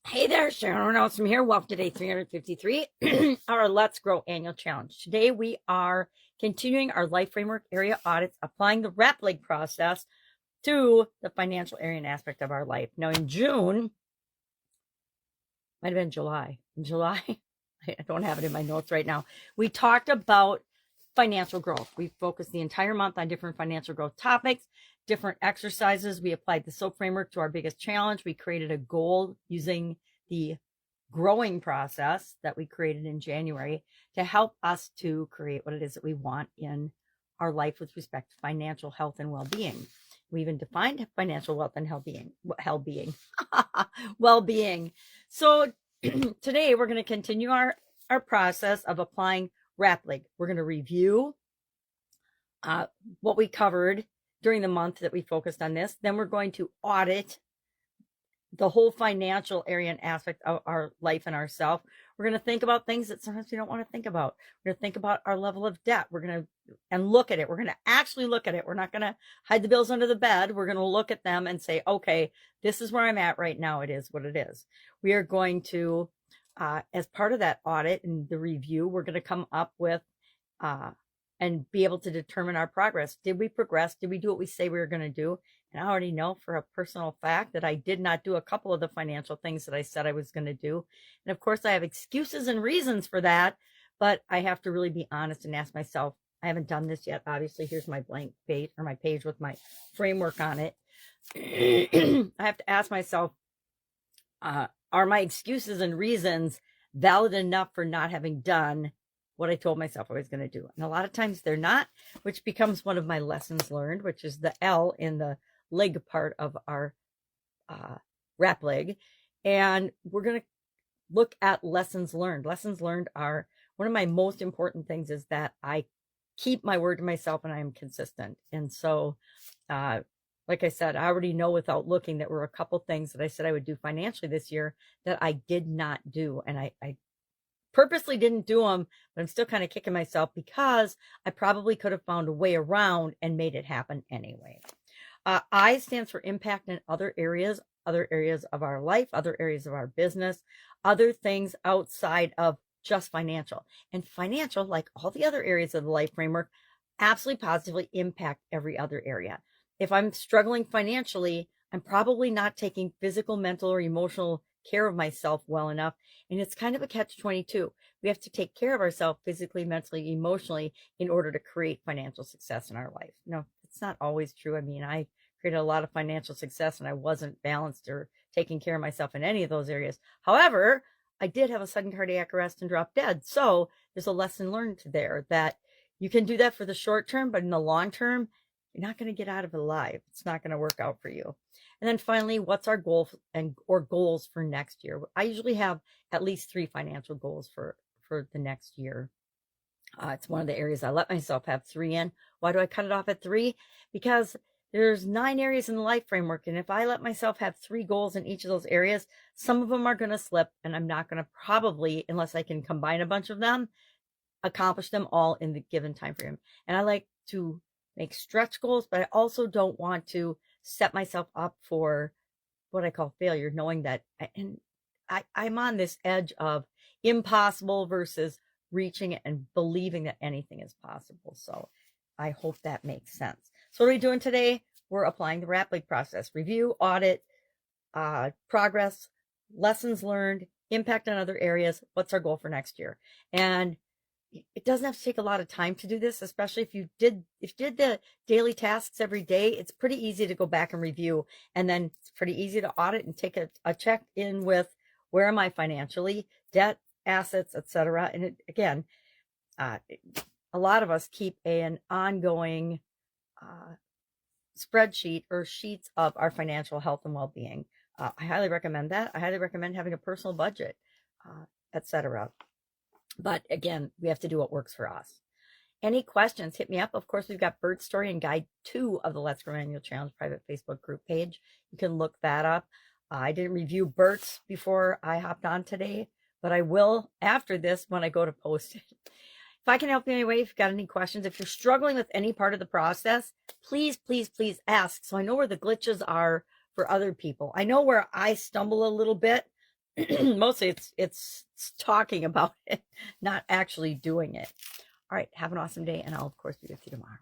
Hey there, Sharon Horne-Ellstrom here. Welcome to day 353, our Let's Grow annual challenge. Today we are continuing our life framework area audits, applying the RAPLIG process to the financial area and aspect of our life. Now in June, might have been July. In July, I don't have it in my notes right now. We talked about financial growth. We focused the entire month on different financial growth topics, different exercises. We applied the SOAP framework to our biggest challenge. We created a goal using the growing process that we created in January to help us to create what it is that we want in our life with respect to financial health and well-being. We even defined financial wealth and well-being. So today we're going to continue our process of applying RAPLIG. We're going to review what we covered during the month that we focused on this. Then we're going to audit the whole financial area and aspect of our life and ourselves. We're going to think about things that sometimes we don't want to think about. We're going to think about our level of debt. We're going to look at it. We're going to actually look at it. We're not going to hide the bills under the bed. We're going to look at them and say, okay, this is where I'm at right now. It is what it is. We are going to, as part of that audit and the review, we're going to come up with and be able to determine our progress. Did we progress? Did we do what we say we were going to do? And I already know for a personal fact that I did not do a couple of the financial things that I said I was going to do. And of course, I have excuses and reasons for that, but I have to really be honest and ask myself, I haven't done this yet. Obviously, here's my blank page or my page with my framework on it. I have to ask myself, are my excuses and reasons valid enough for not having done what I told myself I was going to do? And a lot of times they're not, which becomes one of my lessons learned, which is the L in the lig part of our RAPLIG. And we're going to look at lessons learned. Lessons learned are one of my most important things is that I keep my word to myself and I am consistent. And so, like I said, I already know without looking that were a couple things that I said I would do financially this year that I did not do. And I purposely didn't do them, but I'm still kind of kicking myself because I probably could have found a way around and made it happen anyway. I stands for impact in other areas of our life, other areas of our business, other things outside of just financial. And financial, like all the other areas of the life framework, absolutely positively impact every other area. If I'm struggling financially, I'm probably not taking physical, mental, or emotional care of myself well enough. And it's kind of a catch-22. We have to take care of ourselves physically, mentally, emotionally in order to create financial success in our life. No, it's not always true. I mean, I created a lot of financial success and I wasn't balanced or taking care of myself in any of those areas. However, I did have a sudden cardiac arrest and drop dead. So there's a lesson learned there that you can do that for the short term, but in the long term, you're not going to get out of it alive. It's not going to work out for you. And then finally, what's our goal or goals for next year? I usually have at least 3 financial goals for the next year. It's one of the areas I let myself have 3 in. Why do I cut it off at 3? Because there's 9 areas in the life framework. And if I let myself have 3 goals in each of those areas, some of them are going to slip and I'm not going to probably, unless I can combine a bunch of them, accomplish them all in the given time frame. And I like to make stretch goals, but I also don't want to set myself up for what I call failure, knowing that I'm on this edge of impossible versus reaching it and believing that anything is possible. So I hope that makes sense. So what are we doing today? We're applying the RAPLIG process: review, audit, progress, lessons learned, impact on other areas. What's our goal for next year? And it doesn't have to take a lot of time to do this, especially if you did the daily tasks every day. It's pretty easy to go back and review, and then it's pretty easy to audit and take a check in with where am I financially, debt, assets, etc. And again, a lot of us keep an ongoing spreadsheet or sheets of our financial health and well-being. I highly recommend that. I highly recommend having a personal budget, etc. But again, we have to do what works for us. Any questions, hit me up. Of course, we've got Bert's story and guide 2 of the Let's Grow Annual Challenge private Facebook group page. You can look that up. I didn't review Bert's before I hopped on today, but I will after this when I go to post it. If I can help you anyway, if you've got any questions, if you're struggling with any part of the process, please, please, please ask. So I know where the glitches are for other people. I know where I stumble a little bit. Mostly it's talking about it, not actually doing it. All right. Have an awesome day. And I'll, of course, be with you tomorrow.